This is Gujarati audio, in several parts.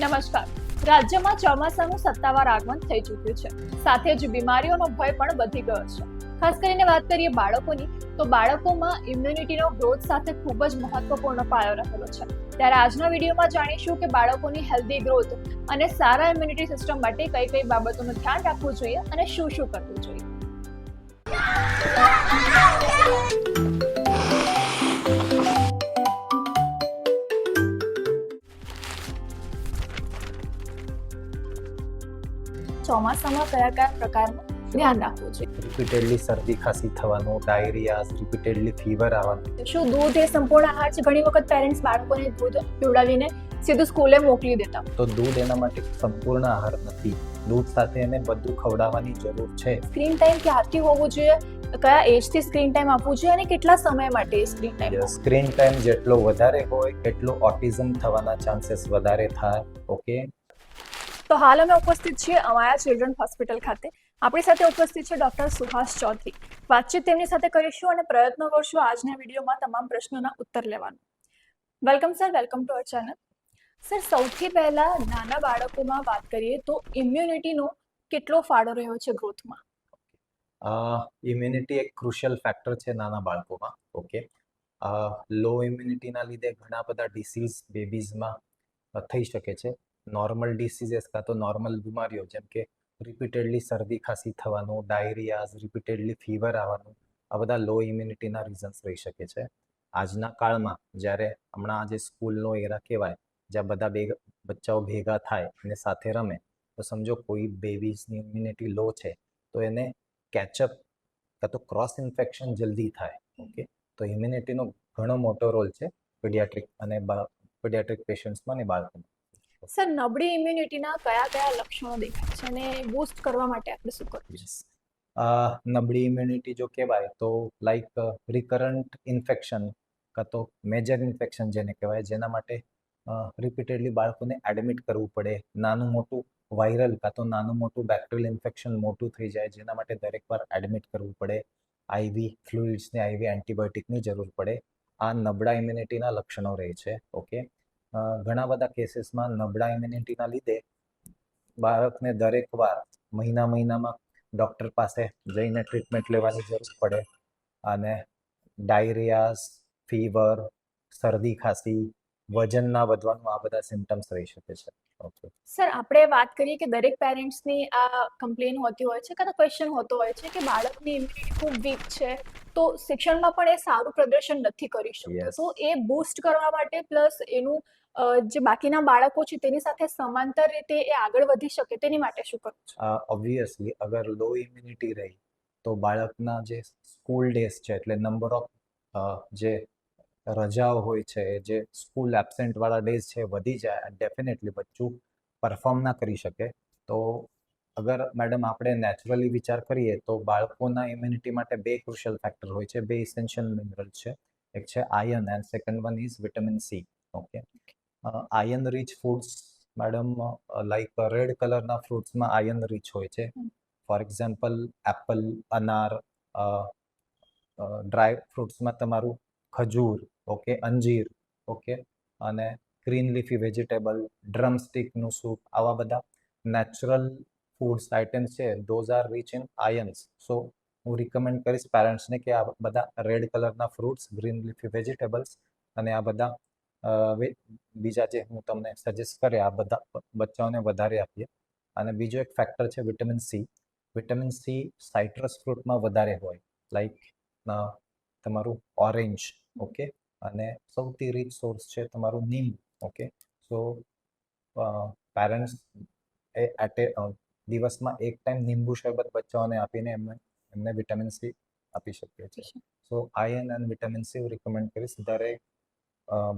નમસ્કાર. રાજ્યમાં ચોમાસાનું સત્તાવાર આગમન થઈ ચૂક્યું છે. સાથે જ બીમારીઓનો ભય પણ વધી ગયો છે. ખાસ કરીને વાત કરીએ બાળકોની, તો બાળકોમાં ઇમ્યુનિટીનો ગ્રોથ સાથે ખૂબ જ મહત્વપૂર્ણ પાયો રહેલો છે. ત્યારે આજના વિડીયોમાં જાણીશું કે બાળકોની હેલ્ધી ગ્રોથ અને સારા ઇમ્યુનિટી સિસ્ટમ માટે કઈ કઈ બાબતોનું ધ્યાન રાખવું જોઈએ અને શું શું કરવું જોઈએ. ચોમાસામાં કયા કયા પ્રકારનું ધ્યાન રાખવું જોઈએ? રિપીટેડલી શરદી ખાંસી થવાનું, ડાયરિયા, રિપીટેડલી ફીવર આવવાનું. શું દૂધ એ સંપૂર્ણ આહાર છે? ઘણી વખત પેરેન્ટ્સ બાળકોને દૂધ પીવડાવીને સીધું સ્કૂલે મોકલી દેતા. તો દૂધ એના માટે સંપૂર્ણ આહાર નથી. દૂધ સાથે એને બધું ખવડાવવાની જરૂર છે. સ્ક્રીન ટાઈમ ક્યારથી હોવું જોઈએ, કયા એજથી સ્ક્રીન ટાઈમ આપવું જોઈએ અને કેટલા સમય માટે સ્ક્રીન ટાઈમ? સ્ક્રીન ટાઈમ જેટલો વધારે હોય એટલો ઓટિઝમ થવાના ચાન્સીસ વધારે થાય. ઓકે, તો હાલ અમે ઉપસ્થિત છીએ અમારા ચિલ્ડ્રન હોસ્પિટલ ખાતે. આપણી સાથે ઉપસ્થિત છે ડોક્ટર સુહાસ ચૌધરી. વાતચીત તેમની સાથે કરીશું અને પ્રયત્ન કરશું આજના વિડીયોમાં તમામ પ્રશ્નોના ઉત્તર લેવાનો. Welcome sir, welcome to our channel. Sir, સૌથી પહેલા નાના બાળકોમાં વાત કરીએ તો ઇમ્યુનિટીનો કેટલો ફાળો રહ્યો છે ગ્રોથમાં? ઇમ્યુનિટી એક ક્રુશિયલ ફેક્ટર છે નાના બાળકોમાં. ઓકે, લો ઇમ્યુનિટીના લીધે ઘણા બધા ડિસીઝ બેબીઝમાં થઈ શકે છે. નોર્મલ ડિસીઝીસ કાં તો નોર્મલ બીમારીઓ જેમ કે રિપીટેડલી શરદી ખાંસી થવાનું, ડાયરિયાઝ, રિપીટેડલી ફીવર આવવાનું, આ બધા લો ઇમ્યુનિટીના રીઝન્સ રહી શકે છે. આજના કાળમાં જ્યારે હમણાં જે સ્કૂલનો એરા કહેવાય, જ્યાં બધા બચ્ચાઓ ભેગા થાય અને સાથે રમે, તો સમજો કોઈ બેબીઝની ઇમ્યુનિટી લો છે તો એને કેચઅપ કાં તો ક્રોસ ઇન્ફેક્શન જલ્દી થાય. ઓકે, તો ઇમ્યુનિટીનો ઘણો મોટો રોલ છે પીડિયાટ્રિક પેશન્ટ્સમાં અને બાળકોમાં. સર, નબળી ઇમ્યુનિટીના કયા કયા લક્ષણો દેખાય છે અને બૂસ્ટ કરવા માટે આપણે શું કરવું છે? નબળી ઇમ્યુનિટી જો કહેવાય તો લાઈક રિકરન્ટ ઇન્ફેક્શન કાં તો મેજર ઇન્ફેક્શન જેને કહેવાય, જેના માટે રિપીટેડલી બાળકોને એડમિટ કરવું પડે. નાનું મોટું વાયરલ કાં તો નાનું મોટું બેક્ટેરિયલ ઇન્ફેક્શન મોટું થઈ જાય, જેના માટે દરેક વાર એડમિટ કરવું પડે. આઈવી ફ્લુઇડ્સને આઈવી એન્ટીબાયોટિકની જરૂર પડે. આ નબળા ઇમ્યુનિટીના લક્ષણો રહે છે. ઓકે, ઘણા બધા કેસીસમાં નબળા ઇમ્યુનિટીના લીધે બાળકને દરેક વાર મહિનામાં ડૉક્ટર પાસે જઈને ટ્રીટમેન્ટ લેવાની જરૂર પડે અને ડાયરિયાસ, ફીવર, શરદી ખાંસી, વજન ના વધવાનું, આ બધા સિમ્ટમ્સ રહી શકે છે. ઓકે સર, આપણે વાત કરીએ કે દરેક પેરેન્ટ્સની આ કમ્પ્લેન હોતી હોય છે, કાં તો ક્વેશ્ચન હોતો હોય છે કે બાળકની ઇમ્યુનિટી ખૂબ વીક છે, તો શિક્ષણમાં પણ એ સારું પ્રદર્શન નથી કરી શકતો. Yes. તો એ બૂસ્ટ કરવા માટે પ્લસ એનું જે બાકીના બાળકો છે તેની સાથે સમાંતર રીતે એ આગળ વધી શકે તેની માટે શું કરવું છે? ઓબ્વિયસલી અગર લો ઇમ્યુનિટી રહી તો બાળકના જે સ્કૂલ ડેઝ છે, એટલે નંબર ઓફ જે રજાઓ હોય છે, જે સ્કૂલ એબસેન્ટ વાળા ડેઝ છે, વધી જાય. ડેફિનેટલી બચ્ચું પરફોર્મ ના કરી શકે. તો અગર મેડમ આપણે નેચરલી વિચાર કરીએ તો બાળકોના ઇમ્યુનિટી માટે બે ક્રુશિયલ ફેક્ટર હોય છે, બે ઇસેન્શિયલ મિનરલ છે. એક છે iron and second one is vitamin C. Okay, iron rich foods madam like red કલરના ફ્રૂટ્સમાં આયર્ન રીચ હોય છે. ફોર એક્ઝામ્પલ એપલ, અનાર, ડ્રાય ફ્રૂટ્સમાં તમારું ખજૂર, ઓકે, અંજીર, ઓકે, અને ગ્રીન લીફી વેજીટેબલ, ડ્રમસ્ટિકનું સૂપ, આવા બધા નેચરલ ફૂડ્સ આઇટમ્સ છે, those are rich in irons. So હું રિકમેન્ડ કરીશ પેરેન્ટ્સને કે આ બધા રેડ કલરના ફ્રૂટ્સ, ગ્રીન લીફી વેજીટેબલ્સ અને આ બધા બીજા જે હું તમને સજેસ્ટ કરે આ બધા બચ્ચાઓને વધારે આપીએ. અને બીજો એક ફેક્ટર છે vitamin C. Vitamin C citrus ફ્રૂટમાં વધારે હોય, લાઈક તમારું ઓરેન્જ, ઓકે, અને સૌથી રીચ સોર્સ છે તમારું નીમ. ઓકે, સો પેરેન્ટ્સ દિવસમાં એક ટાઈમ લીંબુ શરબત બચ્ચાઓને આપીને એમને વિટામિન સી આપી શકીએ છીએ. સો આયર્ન અને વિટામિન સી હું રિકમેન્ડ કરીશ દરેક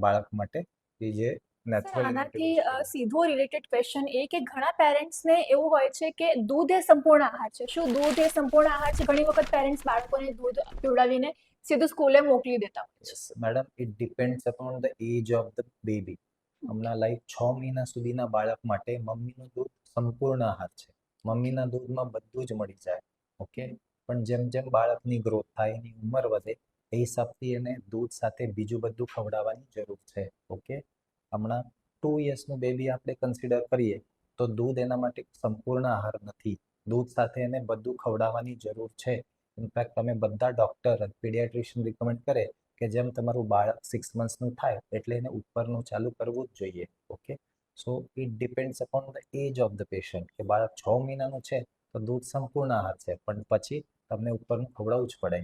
બાળક માટે કે જે આનાથી સીધો રિલેટેડ ક્વેશ્ચન એ કે ઘણા પેરેન્ટ્સને એવું હોય છે કે દૂધ એ સંપૂર્ણ આહાર છે. શું દૂધ એ સંપૂર્ણ આહાર છે? ઘણી વખત પેરેન્ટ્સ બાળકોને દૂધ પીવડાવીને સીધું સ્કૂલે મોકલી દેતા હોય છે. Madam, it depends upon the age of the baby. હમણાં લાઈક 6 મહિના સુધીના બાળક માટે મમ્મીનું દૂધ સંપૂર્ણ આહાર છે. મમ્મીના દૂધમાં બધું જ મળી જાય. ઓકે, પણ જેમ જેમ બાળકની ગ્રોથ થાય, એની ઉંમર વધે, એ હિસાબથી એને દૂધ સાથે બીજું બધું ખવડાવવાની જરૂર છે. ઓકે, હમણાં 2 યર્સનું બેબી આપણે કન્સિડર કરીએ તો દૂધ એના માટે સંપૂર્ણ આહાર નથી. દૂધ સાથે એને બધું ખવડાવવાની જરૂર છે. ઇનફેક્ટ તમે બધા ડૉક્ટર પીડિયાટ્રિશિયન રિકમેન્ડ કરે કે જેમ તમારું બાળક 6 મંથ્સનું થાય એટલે એને ઉપરનું ચાલુ કરવું જ જોઈએ. Okay, so it depends upon the age of the patient કે બાળક 6 મહિનાનું છે તો દૂધ સંપૂર્ણ આહાર છે, પણ પછી તમને ઉપરનું ખવડાવવું જ પડે.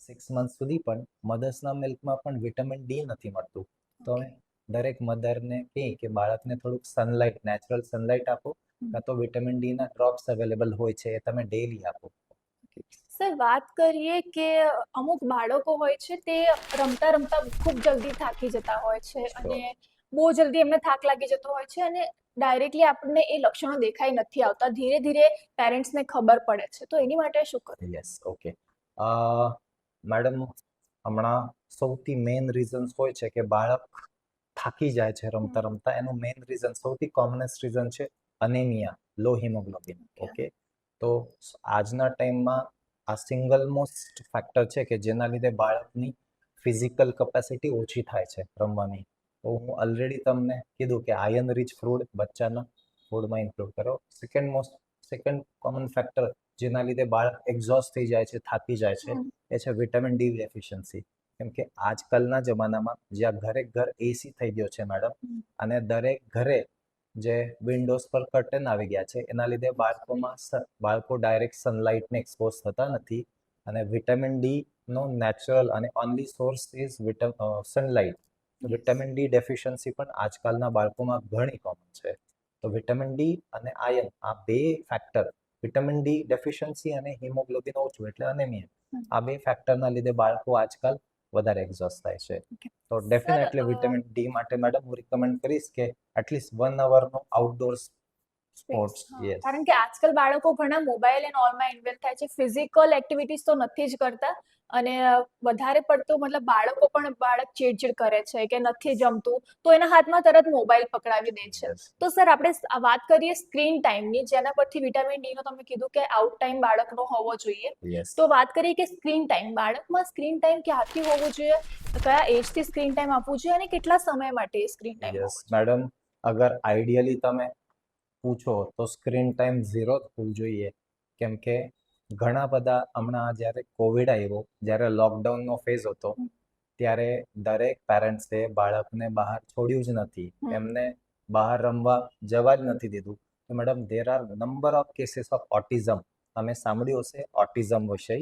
6 મંથ સુધી પણ મધર્સના મિલ્કમાં પણ વિટામિન ડી નથી મળતું. તો અમે દરેક મધરને કહીએ કે બાળકને થોડુંક સનલાઇટ, નેચરલ સનલાઇટ આપો, કાં તો વિટામિન ડીના ડ્રોપ્સ અવેલેબલ હોય છે એ તમે ડેલી આપો. સર, વાત કરીએ કે અમુક બાળકો હોય છે તે રમતા રમતા ખૂબ જલ્દી થાકી જતા હોય છે અને બહુ જલ્દી એમને થાક લાગી જતો હોય છે અને ડાયરેક્ટલી આપણને એ લક્ષણો દેખાઈ નથી આવતા, ધીરે ધીરે પેરેન્ટ્સને ખબર પડે છે, તો એની માટે શું કરવું? Yes, okay. મેડમ, હમણાં સૌથી મેઇન રીઝન્સ હોય છે કે બાળક થાકી જાય છે રમતા રમતા. એનું મેઇન રીઝન, સૌથી કોમનેસ્ટ રીઝન છે અનેમિયા, લો હિમોગ્લોબિન. ઓકે, તો આજના ટાઈમમાં આ સિંગલ મોસ્ટ ફેક્ટર છે કે જેના લીધે બાળકની ફિઝિકલ કેપેસિટી ઓછી થાય છે રમવાની. તો હું ઓલરેડી તમને કીધું કે આયર્ન રીચ ફૂડ બચ્ચાના ફૂડમાં ઇન્ક્લુડ કરો. સેકન્ડ કોમન ફેક્ટર જેના લીધે બાળક એક્ઝોસ્ટ થઈ જાય છે, થાકી જાય છે, એ છે વિટામિન ડી ડેફિશિયન્સી. કેમ કે આજકાલના જમાનામાં જ્યાં ઘરે ઘર એસી થઈ ગયો છે મેડમ, અને દરેક ઘરે જે વિન્ડોઝ પર કર્ટન આવી ગયા છે એના લીધે બાળકો ડાયરેક્ટ સનલાઇટને એક્સપોઝ થતા નથી, અને વિટામિન ડી નો નેચરલ અને only source is sunlight. Vitamin D deficiency પણ આજકાલના બાળકોમાં ઘણી કોમન છે. તો વિટામિન ડી અને આયર્ન, આ બે ફેક્ટર, વિટામિન ડી ડેફિશિયન્સી અને હિમોગ્લોબિન ઓછું એટલે અનેમિયા, આ બે ફેક્ટરના લીધે બાળકો આજકાલ વધારે એક્ઝોસ્ટ થાય છે. તો ડેફિનેટલી વિટામિન ડી માટે મેડમ હું રિકમેન્ડ કરીશ કે એટલીસ્ટ 1 અવરનો આઉટડોર સ્પોર્ટ્સ. યસ, કારણ કે આજકાલ બાળકો ઘણા મોબાઈલ એન્ડ ઓલમાં ઇન્વોલ્વ થાય છે, ફિઝિકલ એક્ટિવિટીઝ તો નથી જ કરતા અને વધારે પડતું બાળક ચીડચીડ કરે છે કે નથી જમતું તો એના હાથમાં તરત મોબાઈલ પકડાવી દે છે. તો સર, આપણે વાત કરીએ સ્ક્રીન ટાઈમની, જેના પરથી વિટામિન ડી નો તમે કીધું કે આઉટ ટાઈમ બાળકનો હોવો જોઈએ. યસ. તો વાત કરીએ કે સ્ક્રીન ટાઈમ, બાળકમાં સ્ક્રીન ટાઈમ ક્યાંથી હોવું જોઈએ, કયા એજથી સ્ક્રીન ટાઈમ આપવું જોઈએ અને કેટલા સમય માટે સ્ક્રીન ટાઈમ? યસ મેડમ, અગર આઈડિયલી તમે પૂછો તો સ્ક્રીન ટાઈમ 0 હોવું જોઈએ. કેમ કે ઘણા બધા, હમણાં જ્યારે કોવિડ આવ્યો, જ્યારે લોકડાઉનનો ફેઝ હતો, ત્યારે દરેક પેરેન્ટ્સે બાળકને બહાર છોડ્યું જ નથી, એમને બહાર રમવા જવા જ નથી દીધું. તો madam, there are number of cases of autism. તમે સાંભળ્યું હશે ઓટિઝમ વિષય.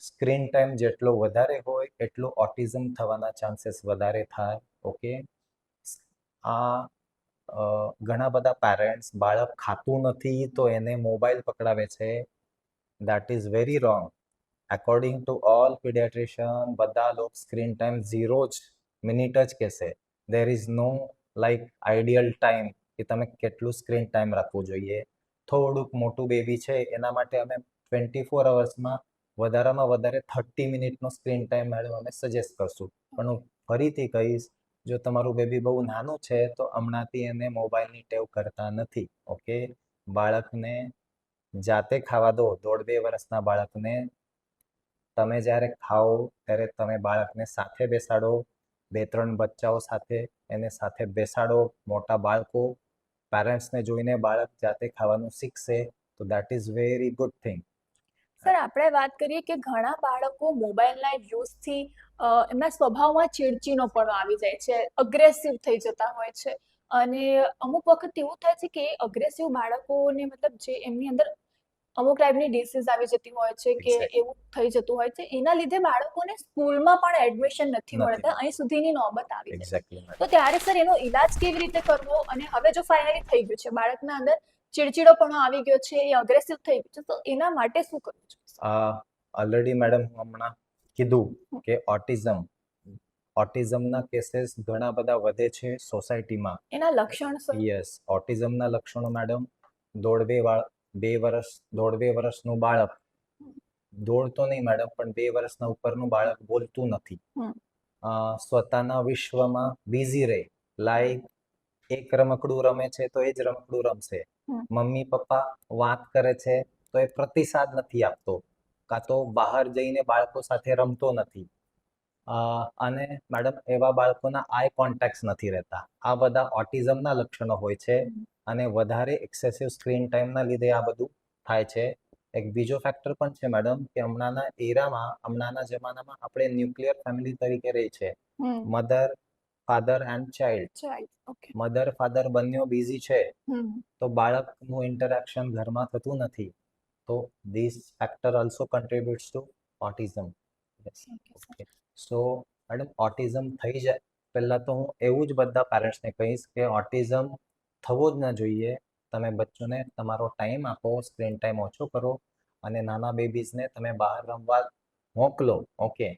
સ્ક્રીન ટાઈમ જેટલો વધારે હોય એટલો ઓટિઝમ થવાના ચાન્સીસ વધારે થાય. ઓકે, આ ઘણા બધા પેરેન્ટ્સ, બાળક ખાતું નથી તો એને મોબાઈલ પકડાવે છે. That is very wrong. According to all paediatrician, બધા લોકો સ્ક્રીન ટાઈમ 0 જ મિનિટ જ કહેશે. There is no like ideal time કે તમે કેટલું સ્ક્રીન ટાઈમ રાખવું જોઈએ. થોડુંક મોટું બેબી છે એના માટે અમે 24 અવર્સમાં વધારામાં વધારે 30 મિનિટનો સ્ક્રીન ટાઈમ મેડમ અમે સજેસ્ટ કરશું. પણ હું ફરીથી કહીશ, જો તમારું બેબી બહુ નાનું છે તો હમણાંથી એને મોબાઈલની ટેવ કરતા નથી. ઓકે, બાળકને જાતે ખાવા દો. 1.5-2 વર્ષના બાળકને તમે જ્યારે ખાઓ ત્યારે તમે બાળકને સાથે બેસાડો, 2-3 બચ્ચાઓ સાથે એને સાથે બેસાડો. મોટા બાળકો, પેરેન્ટ્સને જોઈને બાળક જાતે ખાવાનું શીખશે તો that is very good thing. Sir, આપણે વાત કરીએ કે ઘણા બાળકો મોબાઈલના યુઝથી એમના સ્વભાવમાં ચીડચીનો પણ આવી જાય છે, અગ્રેસિવ થઈ જતા હોય છે અને અમુક વખત એવું થાય છે કે અગ્રેસિવ બાળકોને મતલબ જે એમની અંદર અમુક ટાઈપની ડિસીઝ આવી જતી હોય છે કે એવું થઈ જતું હોય છે, એના લીધે બાળકોને સ્કૂલમાં પણ એડમિશન નથી મળતા, અહીં સુધીની નોબત આવી જાય. તો ત્યારે સર એનો ઈલાજ કેવી રીતે કરવો? અને હવે જો ફાઇનલી થઈ ગયું છે, બાળકના અંદર ચીડચીડોપણો આવી ગયો છે, એ અગ્રેસિવ થઈ ગયું છે, તો એના માટે શું કરવું જોઈએ? ઓલરેડી મેડમ હું હમણાં કીધું કે ઓટિઝમના કેસીસ ઘણા બધા વધે છે સોસાયટીમાં. એના લક્ષણ સર? યસ, ઓટિઝમના લક્ષણો મેડમ, 1.5 વર્ષનું બાળક દોડતો નહીં મેડમ, પણ 2 વર્ષના ઉપરનું બાળક બોલતું નથી, સ્વતઃના વિશ્વમાં બિઝી રહે, લાઈક એક રમકડું રમે છે તો એ જ રમકડું રમશે, મમ્મી પપ્પા વાત કરે છે તો એ પ્રતિસાદ નથી આપતો, કાં તો બહાર જઈને બાળકો સાથે રમતો નથી, અને મેડમ એવા બાળકોના આઈ કોન્ટેક્ટ નથી રહેતા. આ બધા ઓટિઝમના લક્ષણો હોય છે અને વધારે એક્સેસિવ સ્ક્રીન ટાઈમના લીધે આ બધું થાય છે. એક બીજો ફેક્ટર પણ છે મેડમ કે હમણાંના જમાનામાં આપણે ન્યુક્લિયર ફેમિલી તરીકે રહી છે. Mother, father and child. Okay. Mother father બંને બિઝી છે તો બાળકનું ઇન્ટરેક્શન ઘરમાં થતું નથી. તો this factor also contributes to autism. Okay. So madam autism થઈ જાય પહેલા તો હું એવું જ બધા પેરેન્ટ્સને કહીશ કે ઓટિઝમ થવો જ ન જોઈએ. તમે બચ્ચોને તમારો ટાઈમ આપો, સ્ક્રીન ટાઈમ ઓછો કરો અને નાના બેબીઝને તમે બહાર રમવા મોકલો. ઓકે.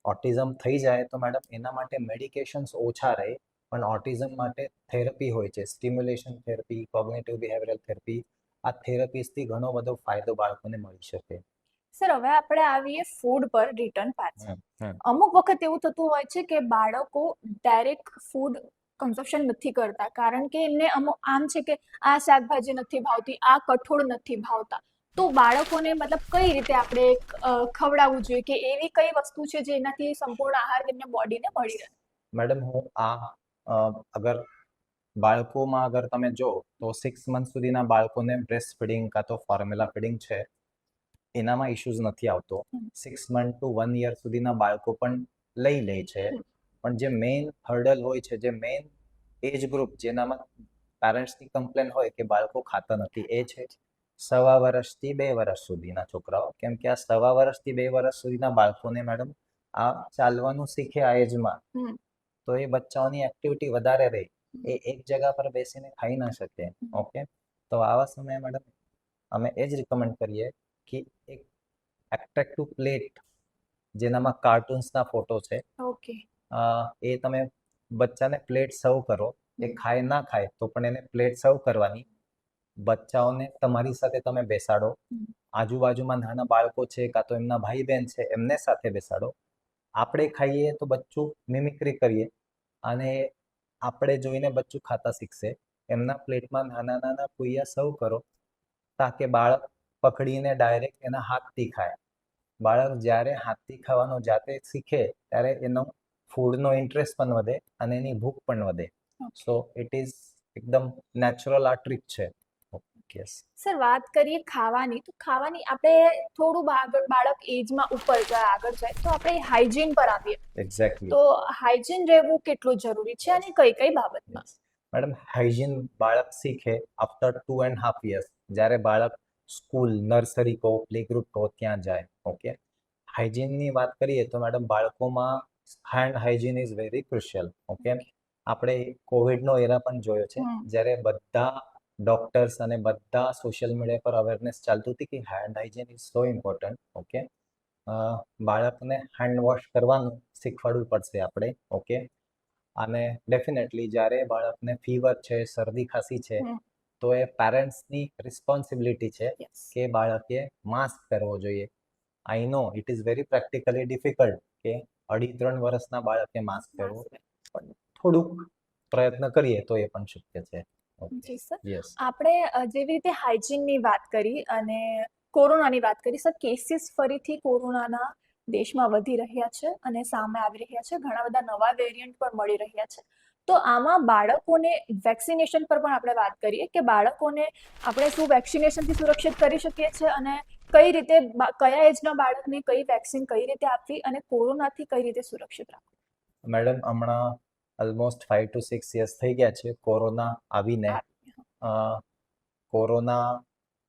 ઓટિઝમ થઈ જાય તો મેડમ એના માટે મેડિકેશન્સ ઓછા રહે, પણ ઓટિઝમ માટે થેરપી હોય છે, stimulation therapy, cognitive behavioural therapy. આ થેરપીસથી ઘણો બધો ફાયદો બાળકોને મળી શકે. સર, હવે આપણે આવીએ ફૂડ પર રિટર્ન પાછા. અમુક વખત એવું થતું હોય છે કે બાળકો ડાયરેક્ટ ફૂડ કન્ઝપ્શન નથી કરતા, કારણ કે એમને અમુક આમ છે કે આ શાકભાજી નથી ભાવતી, આ કઠોળ નથી ભાવતા. તો બાળકોને મતલબ કઈ રીતે આપણે ખવડાવવું જોઈએ કે એવી કઈ વસ્તુ છે જેનાથી સંપૂર્ણ આહાર એમને બોડીને મળી રહે? મેડમ હું અગર બાળકોમાં અગર તમે જો તો 6 મંથ સુધીના બાળકોને બ્રેસ્ટ ફીડિંગ કાં તો ફોર્મ્યુલા ફીડિંગ છે એનામાં ઇશ્યુઝ નથી આવતો. 6 મંથ ટુ 1 યર સુધીના બાળકો પણ લઈ લે છે. પણ જે મેઇન હર્ડલ હોય છે, જે મેઇન એજ ગ્રુપ જેનામાં પેરેન્ટ્સની કમ્પ્લેન હોય કે બાળકો ખાતા નથી, એ છે 1.5 વર્ષથી 2 વર્ષ સુધીના છોકરાઓ. કેમ કે આ 1.5 વર્ષથી 2 વર્ષ સુધીના બાળકોને મેડમ આ ચાલવાનું શીખે આ એજમાં, તો એ બચ્ચાઓની એક્ટિવિટી વધારે રહે. એ એક જગ્યા પર બેસીને ખાઈ ના શકે. ઓકે. તો આવા સમયે મેડમ અમે એ જ રિકમેન્ડ કરીએ કે એક એટ્રેક્ટિવ પ્લેટ જેનામાં કાર્ટૂન્સના ફોટો છે, ઓકે, એ તમે બચ્ચાને પ્લેટ સર્વ કરો. એ ખાય ના ખાય તો પણ એને પ્લેટ સર્વ કરવાની. બચ્ચાઓને તમારી સાથે તમે બેસાડો. આજુબાજુમાં નાના બાળકો છે કાં તો એમના ભાઈ બહેન છે એમને સાથે બેસાડો. આપણે ખાઈએ તો બચ્ચું મિમિક્રી કરીએ અને આપણે જોઈને બચ્ચું ખાતા શીખશે. એમના પ્લેટમાં નાના નાના કુૈયા સર્વ કરો તાકે બાળક પકડીને ડાયરેક્ટ એના હાથથી ખાય. બાળક જ્યારે હાથથી ખાવાનું જાતે શીખે ત્યારે એનો ફૂડનો ઇન્ટરેસ્ટ પણ વધે અને એની ભૂખ પણ વધે. સો ઇટ ઇઝ એકદમ નેચરલ આ ટ્રીક છે. યસ. સર, વાત કરીએ ખાવાની, તો ખાવાની આપણે થોડું બાળક એજમાં ઉપર જાય, આગળ જાય, તો આપણે હાઇજીન પર આવીએ. એક્ઝેક્ટલી. તો હાઇજીન રહેવું કેટલું જરૂરી છે અને કઈ કઈ બાબતમાં? મેડમ હાઇજીન બાળક શીખે આફ્ટર 2.5 years, જ્યારે બાળક સ્કૂલ, નર્સરી કહો, પ્લે ગ્રુપ કહો ત્યાં જાય. ઓકે. હાઇજીનની વાત કરીએ તો મેડમ બાળકોમાં hand hygiene is very crucial. Okay. આપણે કોવિડનો એરા પણ જોયો છે, જ્યારે બધા ડોક્ટર્સ અને બધા સોશિયલ મીડિયા પર અવેરનેસ ચાલતું હતી કે hand hygiene is so important. Okay. બાળકને હેન્ડ વોશ કરવાનું શીખવાડવું પડશે આપણે. ઓકે. અને ડેફિનેટલી જ્યારે બાળકને ફીવર છે, શરદી ખાંસી છે, તો એ પેરેન્ટ્સની રિસ્પોન્સિબિલિટી છે કે બાળકે માસ્ક પહેરવો જોઈએ. I know it is very practically difficult કે 2.5-3 વર્ષના બાળકે માસ્ક પહેરવું, પણ થોડુંક પ્રયત્ન કરીએ તો એ પણ શક્ય છે. જી સર. યસ. આપણે જેવી રીતે હાઇજીનની વાત કરી અને કોરોનાની વાત કરી, સર, કેસીસ ફરીથી કોરોનાના દેશમાં વધી રહ્યા છે અને સામે આવી રહ્યા છે. ઘણા બધા નવા વેરિયન્ટ પણ મળી રહ્યા છે. તો આમાં બાળકોને વેક્સિનેશન પર પણ આપણે વાત કરીએ કે બાળકોને આપણે શું વેક્સિનેશનથી સુરક્ષિત કરી શકીએ છીએ અને કઈ રીતે કયા એજના બાળકને કઈ વેક્સિન કઈ રીતે આપવી અને કોરોનાથી કઈ રીતે સુરક્ષિત રાખવું? મેડમ હમણાં ઓલમોસ્ટ 5 to 6 years થઈ ગયા છે કોરોના આવીને. કોરોના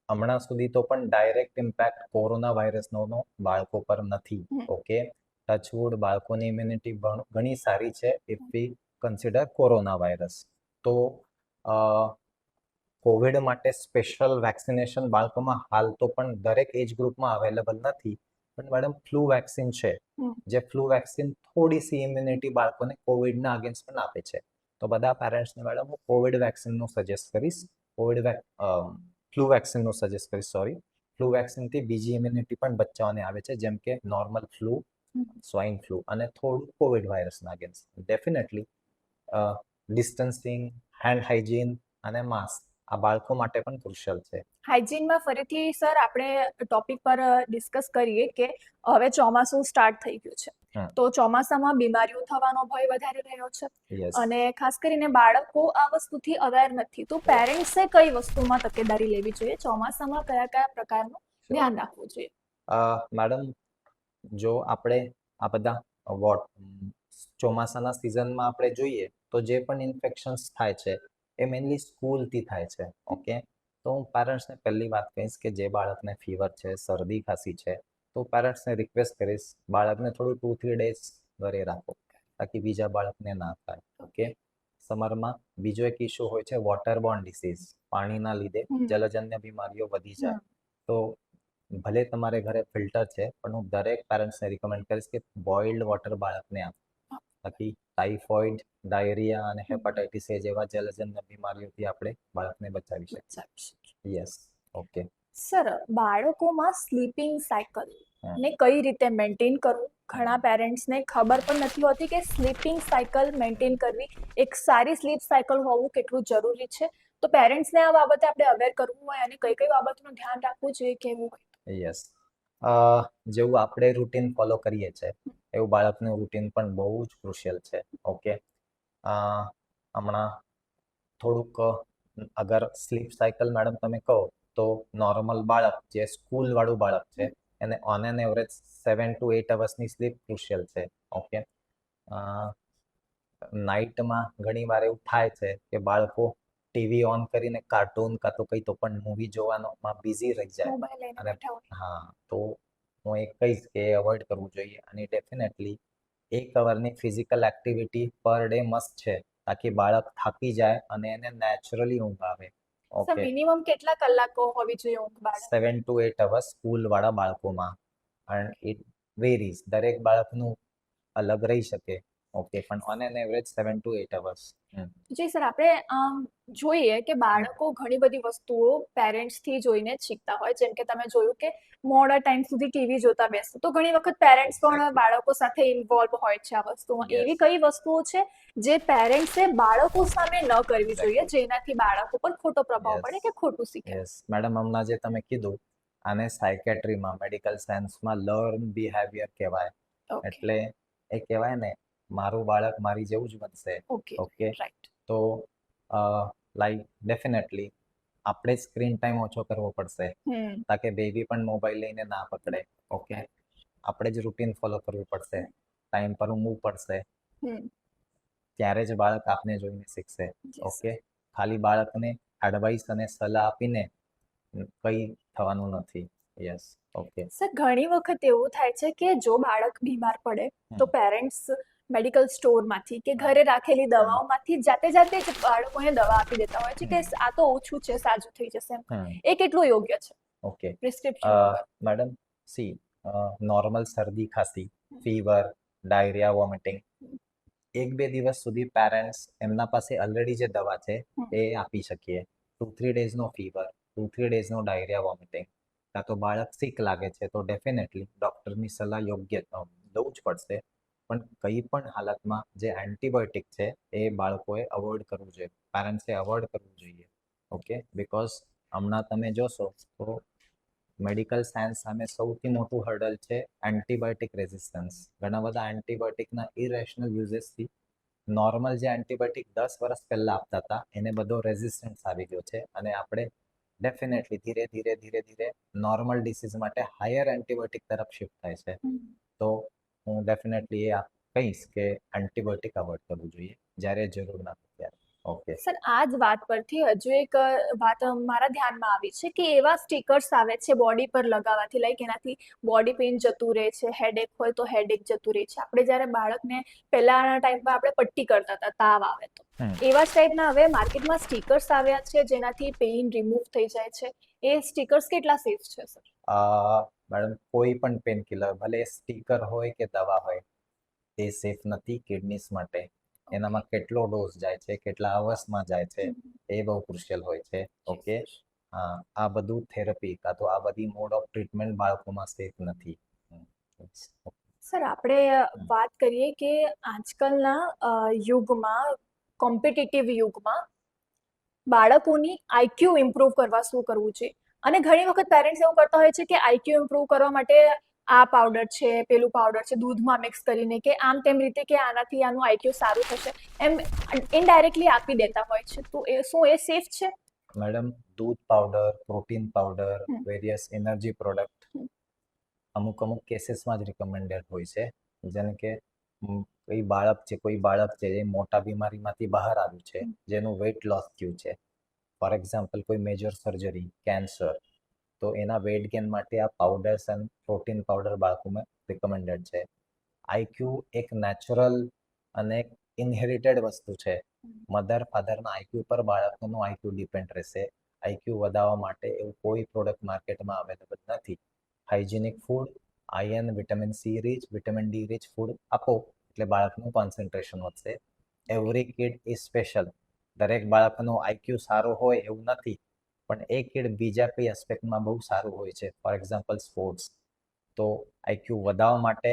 હમણાં સુધી તો પણ ડાયરેક્ટ ઇમ્પેક્ટ કોરોના વાયરસનો બાળકો પર નથી. ઓકે. ટચવુડ બાળકોની ઇમ્યુનિટી ઘણી સારી છે if V consider corona virus. તો કોવિડ માટે સ્પેશિયલ વેક્સિનેશન બાળકોમાં હાલ તો પણ દરેક એજ ગ્રુપમાં અવેલેબલ નથી. પણ મેડમ ફ્લૂ વેક્સિન છે, જે ફ્લૂ વેક્સિન થોડી સી ઇમ્યુનિટી બાળકોને કોવિડના અગેન્સ્ટ પણ આપે છે. તો બધા પેરેન્ટ્સને મેડમ હું કોવિડ વેક્સિનનું સજેસ્ટ કરીશ. ફ્લૂ વેક્સિનનું સજેસ્ટ કરીશ, સોરી. ફ્લૂ વેક્સિનથી બીજી ઇમ્યુનિટી પણ બચ્ચાઓને આવે છે, જેમ કે નોર્મલ ફ્લૂ, સ્વાઇન ફ્લૂ અને થોડું કોવિડ વાયરસના against. Definitely distancing, hand hygiene અને માસ્ક આ બાળકો માટે પણ ક્રુશિયલ છે. હાઇજીનમાં ફરીથી સર આપણે ટોપિક પર ડિસ્કસ કરીએ કે હવે ચોમાસું સ્ટાર્ટ થઈ ગયું છે, હમ. તો ચોમાસામાં બીમારીઓ થવાનો ભય વધારે રહ્યો છે યસ અને ખાસ કરીને બાળકો આ વસ્તુથી અવેર નથી, તો પેરેન્ટ્સે કઈ વસ્તુમાં તકેદારી લેવી જોઈએ, ચોમાસામાં કયા કયા પ્રકારનું ધ્યાન રાખવું જોઈએ? મેડમ, જો આપણે આ બધા ચોમાસાના સિઝનમાં આપણે જોઈએ તો જે પણ ઇન્ફેક્શન્સ થાય છે એ મેઇનલી સ્કૂલથી થાય છે. ઓકે, તો હું પેરેન્ટ્સને પહેલી વાત કહીશ કે જે બાળકને ફીવર છે, શરદી ખાંસી છે, તો પેરેન્ટ્સને રિક્વેસ્ટ કરીશ બાળકને થોડું 2-3 ડેઝ ઘરે રાખો તાકી બીજા બાળકને ના થાય. ઓકે, સમરમાં બીજો એક ઇસ્યુ હોય છે વોટરબોર્ન ડિસીઝ, પાણીના લીધે જલજન્ય બીમારીઓ વધી જાય. તો ભલે તમારે ઘરે ફિલ્ટર છે પણ હું દરેક પેરેન્ટ્સને રિકમેન્ડ કરીશ કે બોઇલ્ડ વોટર બાળકને આપો તાકી ટાઇફોઇડ, ડાયરિયા અને હેપેટાઇટિસ એ જેવા જલજન્ય બીમારીઓથી આપણે બાળકને બચાવી શકીએ. યસ. ઓકે સર, બાળકોમાં સ્લીપિંગ સાયકલ ને કઈ રીતે મેન્ટેન કરવું, ઘણા પેરેન્ટ્સને ખબર પણ નથી હોતી કે સ્લીપિંગ સાયકલ મેન્ટેન કરવી, એક સારી સ્લીપ સાયકલ હોવું કેટલું જરૂરી છે. તો પેરેન્ટ્સને આ બાબતે આપણે અવેર કરવું હોય અને કઈ કઈ બાબતનું ધ્યાન રાખવું જોઈએ કેવું? યસ. જેવું આપણે રૂટીન ફોલો કરીએ છીએ એવું બાળકનું રૂટીન પણ બહુ જ ક્રુશિયલ છે. ઓકે, હમણાં થોડુંક અગર સ્લીપ સાયકલ મેડમ તમે કહો તો નોર્મલ બાળક જે સ્કૂલ વાળું બાળક છે એને ઓન એન એવરેજ 7 to 8 અવર્સની સ્લીપ ક્રુશિયલ છે. ઓકે, નાઇટમાં ઘણી વાર એવું થાય છે કે બાળકો ટીવી ઓન કરીને કાર્ટૂન કાં તો કંઈ તો પણ મૂવી જોવામાં બિઝી રહી જાય અને હા, તો હું એ કહીશ કે અવોઇડ કરવું જોઈએ અને ડેફિનેટલી 1 અવરની physical activity per day must છે તાકી બાળક થાકી જાય અને એને નેચરલી ઊંઘ આવે. ઓકે, મિનિમમ કેટલા કલાકો હોવી જોઈએ ઊંઘ બાળક? 7 to 8 અવર્સ સ્કૂલવાળા બાળકોમાં, અને ઇટ વેરીઝ, દરેક બાળકનું અલગ રહી શકે. ઓકે, પણ on an average 7 to 8 hours. જી સર, આપણે જોઈએ કે બાળકો ઘણી બધી વસ્તુઓ પેરેન્ટ્સથી જોઈને જ શીખતા હોય, જેમ કે તમે જોયું કે મોડા ટાઈમ સુધી ટીવી જોતા બેસતું, તો ઘણી વખત પેરેન્ટ્સ પણ બાળકો સાથે ઇન્વોલ્વ હોય છે આ વસ્તુમાં. એવી કઈ વસ્તુઓ છે જે પેરેન્ટ્સે બાળકો સામે ન કરવી જોઈએ જેનાથી બાળકો પર ખોટો પ્રભાવ પડે કે ખોટું શીખે? યસ મેડમ, હમણાં જે તમે કીધું આને સાયકેટ્રીમાં, મેડિકલ સાયન્સમાં લર્ન બિહેવિયર કહેવાય. એટલે એ કહેવાય ને, મારું બાળક મારી જેવું જ બનશે. Okay, right. તો લાઈક ડેફિનેટલી આપણે સ્ક્રીન ટાઈમ ઓછો કરવો પડશે તાકે બેબી પણ મોબાઈલ લઈને ના પકડે. ઓકે, આપણે જ રૂટીન ફોલો કરવું પડશે, ટાઈમ પર ઊંઘવું પડશે, ત્યારે જ બાળક આપને જોઈને શીખશે. ઓકે, ખાલી બાળકને એડવાઇસ અને સલાહ આપીને કંઈ થવાનું નથી. યસ. ઓકે સર, ઘણી વખત એવું થાય છે કે જો બાળક બીમાર પડે તો પેરેન્ટ્સ મેડિકલ સ્ટોરમાંથી કે ઘરે રાખેલી દવાઓમાંથી જાતે જ બાળકોને દવા આપી દેતા હોય છે કે આ તો ઓછું છે, સાજું થઈ જશે. એ કેટલું યોગ્ય છે? Okay prescription madam, C, normal શરદી ખાંસી, ફીવર, ડાયરિયા, વોમિટિંગ 1-2 દિવસ સુધી પેરેન્ટ્સ એમના પાસે ઓલરેડી જે દવા છે એ આપી શકીએ. 2-3 ડેઝનો ફીવર, 2-3 ડેઝનો ડાયરિયા, વોમિટિંગ, કાં તો બાળક સિક લાગે છે તો ડેફિનેટલી ડૉક્ટરની સલાહ યોગ્ય લેવું જ પડશે. પણ કંઈ પણ હાલતમાં જે એન્ટીબાયોટિક છે એ બાળકોએ અવોઇડ કરવું જોઈએ, પેરેન્ટ્સે અવોઇડ કરવું જોઈએ. ઓકે, બિકોઝ હમણાં તમે જોશો તો મેડિકલ સાયન્સ સામે સૌથી મોટું હર્ડલ છે એન્ટીબાયોટિક રેઝિસ્ટન્સ. ઘણા બધા એન્ટીબાયોટિકના ઇરેશનલ યુઝેસથી નોર્મલ જે એન્ટીબાયોટિક 10 વર્ષ પહેલા આપતા હતા એને બધો રેઝિસ્ટન્સ આવી ગયો છે અને આપણે ડેફિનેટલી ધીરે ધીરે ધીરે ધીરે નોર્મલ ડિસીઝ માટે હાયર એન્ટીબાયોટિક તરફ શિફ્ટ થાય છે. તો હું ડેફિનેટલી એ કહીશ કે એન્ટીબાયોટિક અવોઇડ કરવું જોઈએ જ્યારે જરૂર ના હોય ત્યારે. ઓકે સર, આ જ વાત પરથી હજુ એક વાત મારા ધ્યાનમાં આવી છે કે એવા સ્ટીકર્સ આવે છે બોડી પર લગાવવાથી, લાઈક એનાથી બોડી પેઇન જતું રહે છે, હેડેક હોય તો હેડેક જતું રહે છે. આપણે જ્યારે બાળકને પહેલાના ટાઈમમાં આપણે પટ્ટી કરતા હતા તાવ આવે તો, એવા જ ટાઈપના હવે માર્કેટમાં સ્ટીકર્સ આવ્યા છે જેનાથી પેઇન રિમૂવ થઈ જાય છે. એ સ્ટીકર્સ કેટલા સેફ છે સર? મેડમ, કોઈ પણ પેન કિલર, ભલે સ્ટીકર હોય કે દવા હોય, એ સેફ નથી કિડનીસ માટે. એનામાં કેટલો ડોઝ જાય છે, કેટલા અવર્સમાં જાય છે, એ બહુ ક્રુશિયલ હોય છે. ઓકે, આ બધું થેરપી કાં તો આ બધી મોડ ઓફ ટ્રીટમેન્ટ બાળકોમાં સેફ નથી. સર, આપણે વાત કરીએ કે આજકાલના યુગમાં, કોમ્પિટિટિવ યુગમાં બાળકોની આઈક્યુ ઇમ્પ્રૂવ કરવા શું કરવું છે? અને ઘણી વખત પેરેન્ટ્સ એવું કરતા હોય છે કે આઈક્યુ ઇમ્પ્રૂવ કરવા માટે આ પાવડર છે, પેલું પાવડર છે, દૂધમાં મિક્સ કરીને કે આમ તેમ રીતે કે આનાથી આનું આઈક્યુ સારું થશે, એમ ઇનડાયરેક્ટલી આપી દેતા હોય છે. તો શું એ સેફ છે? મેડમ, દૂધ પાવડર, પ્રોટીન પાવડર, હમ. વેરિયસ એનર્જી પ્રોડક્ટ હમ. અમુક કેસીસમાં જ રિકમેન્ડેડ હોય છે. જેમ કે કોઈ બાળક છે એ મોટા બીમારીમાંથી બહાર આવ્યું છે, જેનું વેઇટ લોસ થયું છે, ફોર એક્ઝામ્પલ કોઈ મેજર સર્જરી, કેન્સર, તો એના વેઇટ ગેઇન માટે આ પાવડર્સ એન્ડ પ્રોટીન પાવડર બાળકોમાં રિકમેન્ડેડ છે. આઈક્યુ એક નેચરલ અને ઇનહેરિટેડ વસ્તુ છે. મધર ફાધરના આઈક્યુ પર બાળકનું આઈક્યુ ડિપેન્ડ રહેશે. આઈક્યુ વધારવા માટે એવું કોઈ પ્રોડક્ટ માર્કેટમાં અવેલેબલ નથી. Hygienic food, iron, vitamin C rich, vitamin D rich food આપો એટલે બાળકનું કોન્સન્ટ્રેશન વધશે. Every kid is special. દરેક બાળકનો આઈક્યુ સારો હોય એવું નથી, પણ એ કિડ બીજા કોઈ એસ્પેક્ટમાં બહુ સારું હોય છે, ફોર એક્ઝામ્પલ સ્પોર્ટ્સ. તો આઈક્યુ વધારવા માટે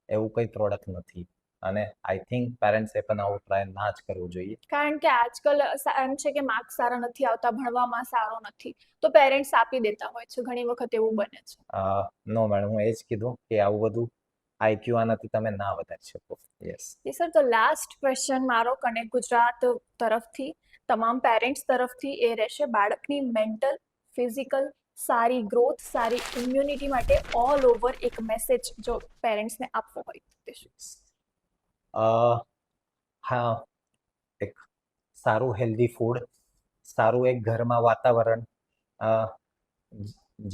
એવું કોઈ પ્રોડક્ટ નથી, અને આઈ થિંક પેરેન્ટ્સે પણ આવું ટ્રાય ના જ કરવું જોઈએ. કારણ કે આજકાલ એમ છે કે માર્ક્સ સારા નથી આવતા, ભણવામાં સારો નથી, તો પેરેન્ટ્સ આપી દેતા હોય છે, ઘણી વખત એવું બને છે. નો મેડમ, હું એ જ કીધું કે આવું બધું આઈક્યુ આનાથી તમે ના વધારી શકો. યસ. સર, તો લાસ્ટ ક્વેશ્ચન મારો કનેક્ટ ગુજરાત તરફથી તમામ પેરેન્ટ્સ તરફથી એ રહેશે, બાળકની મેન્ટલ, ફિઝિકલ સારી ગ્રોથ, સારી ઇમ્યુનિટી માટે ઓલ ઓવર એક મેસેજ જો પેરેન્ટ્સને આપવો હોય તે શું? હા, એક સારું હેલ્ધી ફૂડ, સારું એક ઘરમાં વાતાવરણ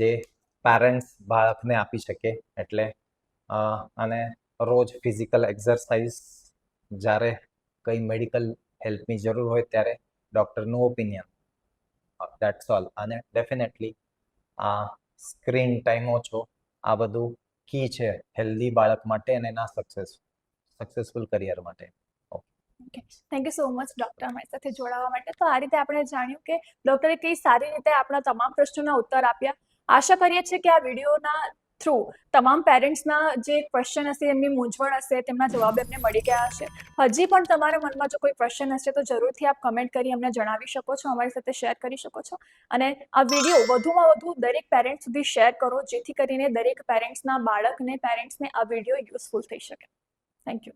જે પેરેન્ટ્સ બાળકને આપી શકે, એટલે અને રોજ ફિઝિકલ એક્સરસાઇઝ, જ્યારે કંઈ મેડિકલ હેલ્પની જરૂર હોય ત્યારે ડૉક્ટરનું ઓપિનિયન, દેટ્સ ઓલ. અને ડેફિનેટલી આ સ્ક્રીન ટાઈમ ઓછો, આ બધું કી છે હેલ્ધી બાળક માટે અને એના સક્સેસફુલ કરિયર માટે. Thank you so much doctor અમારી સાથે જોડાવા માટે. તો આ રીતે આપણે જાણ્યું કે ડૉક્ટરે કઈ સારી રીતે આપણા તમામ પ્રશ્નોના ઉત્તર આપ્યા. આશા કરીએ છીએ કે આ વિડીયોના થ્રુ તમામ પેરેન્ટ્સના જે ક્વેશ્ચન હશે, એમની મૂંઝવણ હશે, તેમના જવાબ એમને મળી ગયા હશે. હજી પણ તમારા મનમાં જો કોઈ ક્વેશ્ચન હશે તો જરૂરથી આપ કમેન્ટ કરી અમને જણાવી શકો છો, અમારી સાથે શેર કરી શકો છો. અને આ વિડીયો વધુમાં વધુ દરેક પેરેન્ટ્સ સુધી શેર કરો, જેથી કરીને દરેક પેરેન્ટ્સના બાળકને, પેરેન્ટ્સને આ વિડીયો યુઝફુલ થઈ શકે. Thank you.